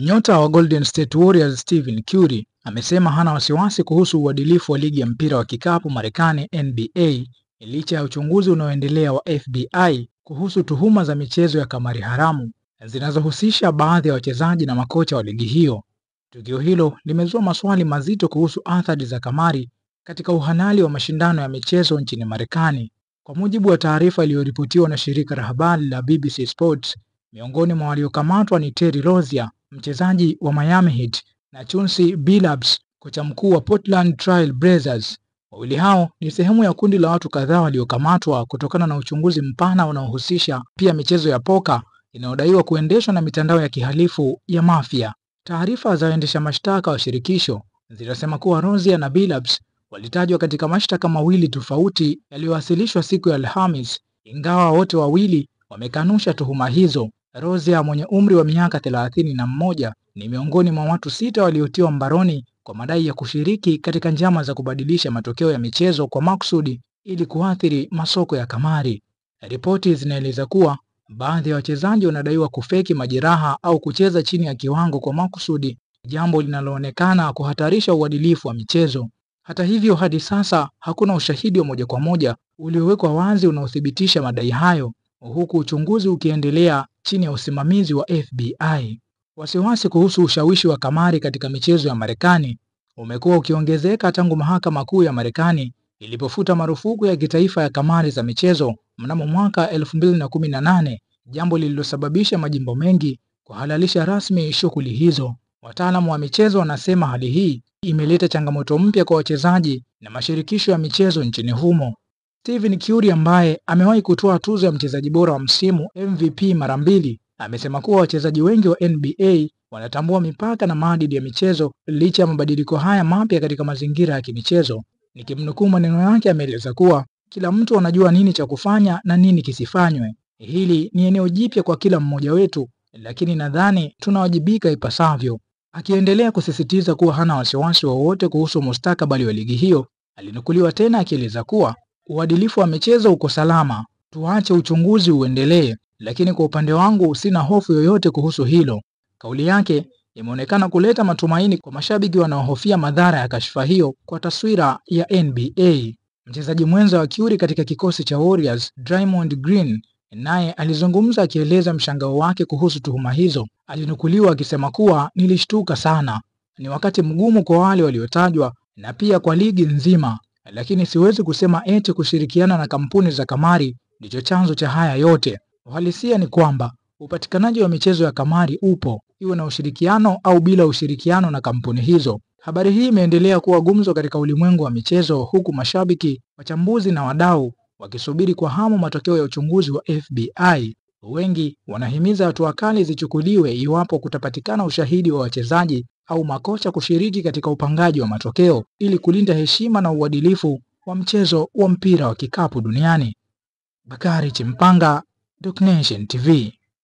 Nyota wa Golden State Warriors Stephen Curry amesema hana wasiwasi kuhusu uadilifu wa ligi ya mpira wa kikapu Marekani NBA licha ya uchunguzi unaoendelea wa FBI kuhusu tuhuma za michezo ya kamari haramu zinazohusisha baadhi ya wachezaji na makocha wa ligi hiyo. Tukio hilo limezua maswali mazito kuhusu athari za kamari katika uhalali wa mashindano ya michezo nchini Marekani. Kwa mujibu wa taarifa iliyoripotiwa na shirika la habari la BBC Sports, miongoni mwa waliokamatwa ni Terry Rozier, mchezaji wa Miami Heat, na Chauncey Billups, kocha mkuu wa Portland Trail Blazers. Wawili hao ni sehemu ya kundi la watu kadhaa waliokamatwa kutokana na uchunguzi mpana unaohusisha pia michezo ya poka inayodaiwa kuendeshwa na mitandao ya kihalifu ya mafia. Taarifa za waendesha mashtaka wa shirikisho zinasema kuwa Rozier na Billups walitajwa katika mashtaka mawili tofauti yaliyowasilishwa siku ya Alhamis, ingawa wote wawili wamekanusha tuhuma hizo. Rozier mwenye umri wa miaka 31 ni miongoni mwa watu 6 waliotiwa mbaroni kwa madai ya kushiriki katika njama za kubadilisha matokeo ya michezo kwa makusudi ili kuathiri masoko ya kamari. Ripoti zinaeleza kuwa baadhi ya wachezaji wanadaiwa kufeki majeraha au kucheza chini ya kiwango kwa makusudi, jambo linaloonekana kuhatarisha uadilifu wa michezo. Hata hivyo, hadi sasa hakuna ushahidi wa moja kwa moja uliowekwa wazi unaothibitisha madai hayo, huku uchunguzi ukiendelea chini ya usimamizi wa FBI. Wasiwasi kuhusu ushawishi wa kamari katika michezo ya Marekani umekuwa ukiongezeka tangu Mahakama Kuu ya Marekani ilipofuta marufuku ya kitaifa ya kamari za michezo mnamo mwaka 2018, jambo lililosababisha majimbo mengi kuhalalisha rasmi shughuli hizo. Wataalamu wa michezo wanasema hali hii imeleta changamoto mpya kwa wachezaji na mashirikisho ya michezo nchini humo. Stephen Curry, ambaye amewahi kutoa tuzo ya mchezaji bora wa msimu MVP mara 2, amesema kuwa wachezaji wengi wa NBA wanatambua mipaka na maadili ya michezo licha ya mabadiliko haya mapya katika mazingira ya kimichezo. Nikimnukuu maneno yake, ameeleza kuwa kila mtu anajua nini cha kufanya na nini kisifanywe. Hili ni eneo jipya kwa kila mmoja wetu, lakini nadhani tunawajibika ipasavyo. Akiendelea kusisitiza kuwa hana wasiwasi wowote kuhusu mustakabali wa ligi hiyo, alinukuliwa tena akieleza kuwa uadilifu wa michezo uko salama, tuache uchunguzi uendelee, lakini kwa upande wangu sina hofu yoyote kuhusu hilo. Kauli yake imeonekana kuleta matumaini kwa mashabiki wanaohofia madhara ya kashfa hiyo kwa taswira ya NBA. Mchezaji mwenza wa Curry katika kikosi cha Warriors, Draymond Green, naye alizungumza akieleza mshangao wake kuhusu tuhuma hizo. Alinukuliwa akisema kuwa, nilishtuka sana. Ni wakati mgumu kwa wale waliotajwa na pia kwa ligi nzima, lakini siwezi kusema eti kushirikiana na kampuni za kamari ndicho chanzo cha haya yote. Uhalisia ni kwamba upatikanaji wa michezo ya kamari upo, iwe na ushirikiano au bila ushirikiano na kampuni hizo. Habari hii imeendelea kuwa gumzo katika ulimwengu wa michezo, huku mashabiki, wachambuzi na wadau wakisubiri kwa hamu matokeo ya uchunguzi wa FBI. Wengi wanahimiza hatua kali zichukuliwe iwapo kutapatikana ushahidi wa wachezaji au makocha kushiriki katika upangaji wa matokeo ili kulinda heshima na uadilifu wa mchezo wa mpira wa kikapu duniani. Bakari Chimpanga, Doc Nation TV.